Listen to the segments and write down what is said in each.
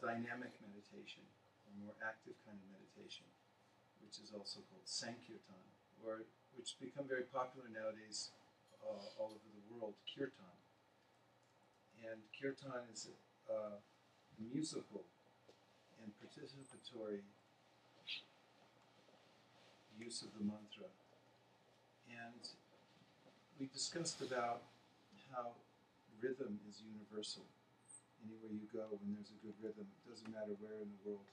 dynamic meditation, or more active kind of meditation, which is also called Sankirtan, or which has become very popular nowadays all over the world, kirtan. And kirtan is a musical and participatory use of the mantra. And we discussed about how rhythm is universal. Anywhere you go, when there's a good rhythm, it doesn't matter where in the world,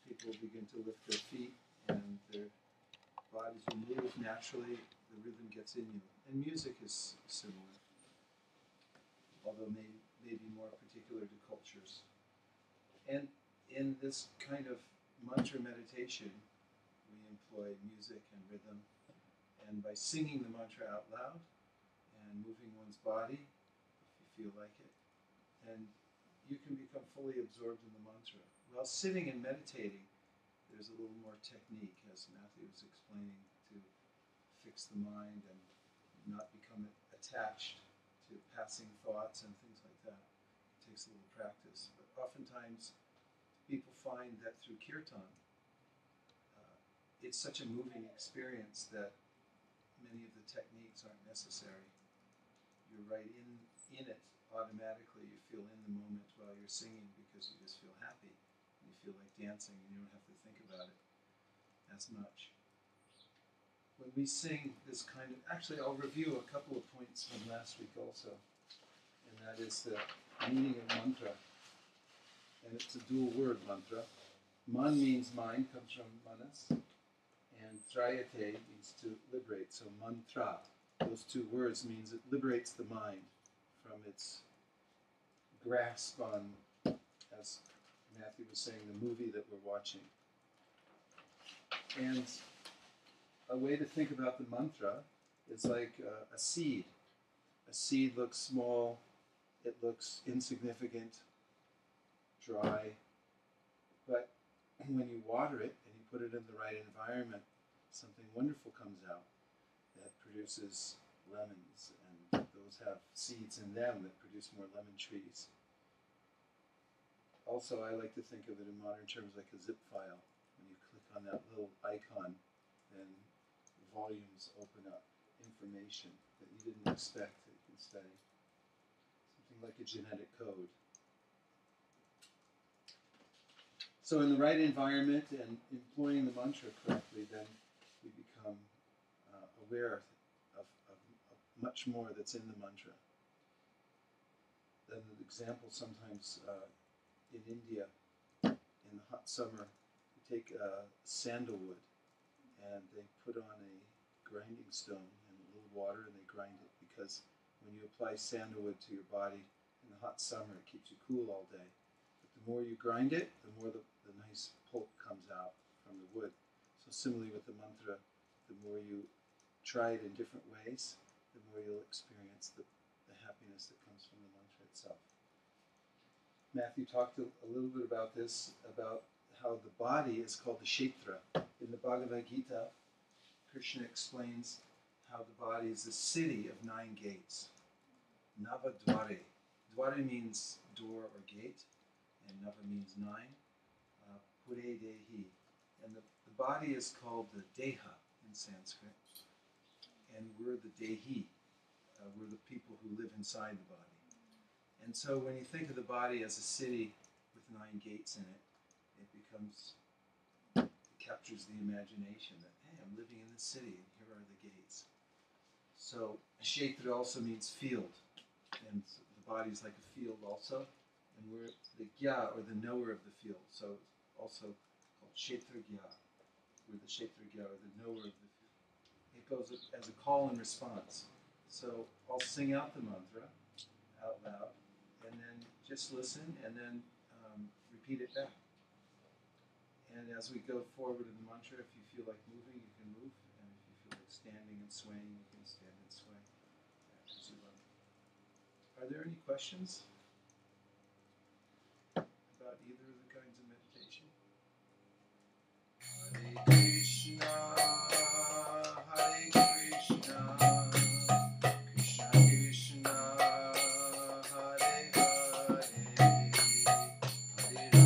people begin to lift their feet and their bodies will move naturally, the rhythm gets in you. And music is similar, although maybe more particular to cultures. And in this kind of mantra meditation, we employ music and rhythm. And by singing the mantra out loud and moving one's body, if you feel like it, and you can become fully absorbed in the mantra. While sitting and meditating, there's a little more technique, as Matthew was explaining, to fix the mind and not become attached to passing thoughts and things like that. It takes a little practice. But oftentimes, people find that through kirtan, it's such a moving experience that many of the techniques aren't necessary. You're right in it automatically. You feel in the moment while you're singing because you just feel happy. You feel like dancing and you don't have to think about it as much. When we sing this kind of... Actually, I'll review a couple of points from last week also. And that is the meaning of mantra. And it's a dual word mantra. Man means mind, comes from manas. And trayate means to liberate. So mantra, those two words means it liberates the mind from its grasp on, as Matthew was saying, the movie that we're watching. And a way to think about the mantra is like a seed. A seed looks small, it looks insignificant, dry, but when you water it and you put it in the right environment, something wonderful comes out that produces lemons, and those have seeds in them that produce more lemon trees. Also, I like to think of it in modern terms like a zip file. When you click on that little icon, then volumes open up, information that you didn't expect that you can study. Something like a genetic code. So in the right environment and employing the mantra correctly, then we become aware of much more that's in the mantra. Then an example sometimes in India, in the hot summer, you take sandalwood and they put on a grinding stone and a little water and they grind it, because when you apply sandalwood to your body in the hot summer, it keeps you cool all day. But the more you grind it, the more the nice pulp comes out from the wood. So similarly with the mantra, the more you try it in different ways, the more you'll experience the happiness that comes from the mantra itself. Matthew talked a little bit about this, about how the body is called the kshetra. In the Bhagavad Gita, Krishna explains how the body is the city of 9 gates. Navadvare. Dvare means door or gate, and Nava means 9. Pure Dehi. And the body is called the Deha in Sanskrit. And we're the Dehi. We're the people who live inside the body. And so when you think of the body as a city with 9 gates in it, it captures the imagination that, hey, I'm living in this city and here are the gates. So Kshetra also means field. And the body is like a field also. And we're the Gya, or the knower of the field. So also called Kshetra Gya. We're the Kshetra Gya, or the knower of the field. It goes as a call and response. So I'll sing out the mantra out loud, and then just listen, and then repeat it back. And as we go forward in the mantra, if you feel like moving, you can move. And if you feel like standing and swaying, you can stand and sway. Are there any questions about either of the kinds of meditation? Hare Krishna, Hare Krishna, Krishna Krishna, Hare Hare, Hare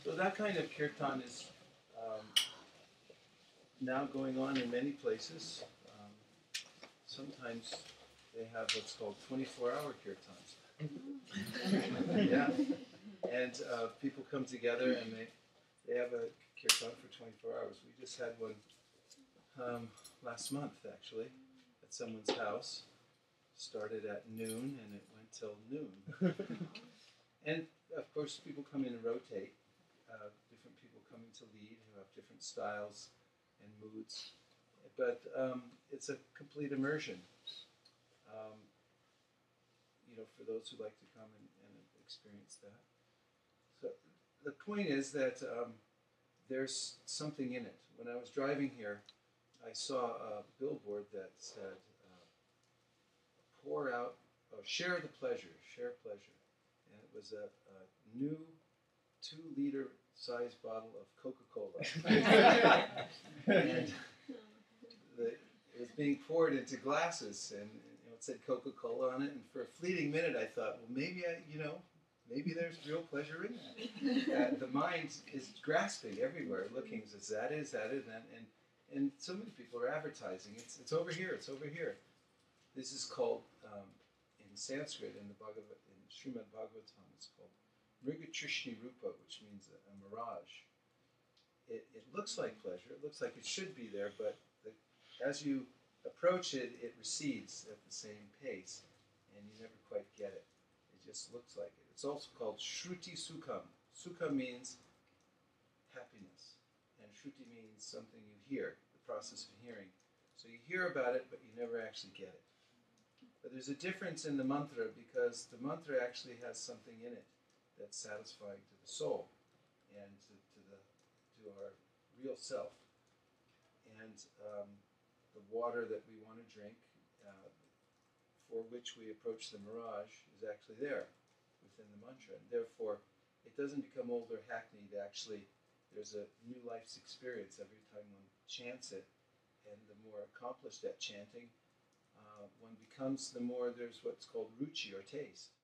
So that kind of kirtan is now going on in many places. Sometimes they have what's called 24-hour kirtans. Yeah. And people come together and they have a kirtan for 24 hours. We just had one last month, actually, at someone's house. Started at noon and it went till noon. And of course, people come in and rotate. Different people coming to lead who have different styles and moods. But it's a complete immersion. For those who like to come and experience that. So the point is that there's something in it. When I was driving here, I saw a billboard that said, pour out, share the pleasure, share pleasure. And it was a new 2-liter size bottle of Coca-Cola. And it was being poured into glasses, and it said Coca-Cola on it. And for a fleeting minute, I thought, well, maybe maybe there's real pleasure in that. The mind is grasping everywhere, looking, says that is, and so many people are advertising. It's over here. It's over here. This is called in Sanskrit in Srimad Bhagavatam. It's called Mrigatrishni Rupa, which means a mirage. It looks like pleasure. It looks like it should be there, but as you approach it, it recedes at the same pace, and you never quite get it. It just looks like it. It's also called Shruti Sukham. Sukha means happiness, and Shruti means something you hear, the process of hearing. So you hear about it, but you never actually get it. But there's a difference in the mantra, because the mantra actually has something in it that's satisfying to the soul and to our real self. And the water that we want to drink, for which we approach the mirage, is actually there within the mantra. And therefore, it doesn't become old or hackneyed. Actually, there's a new life's experience every time one chants it. And the more accomplished at chanting one becomes, the more there's what's called ruchi, or taste.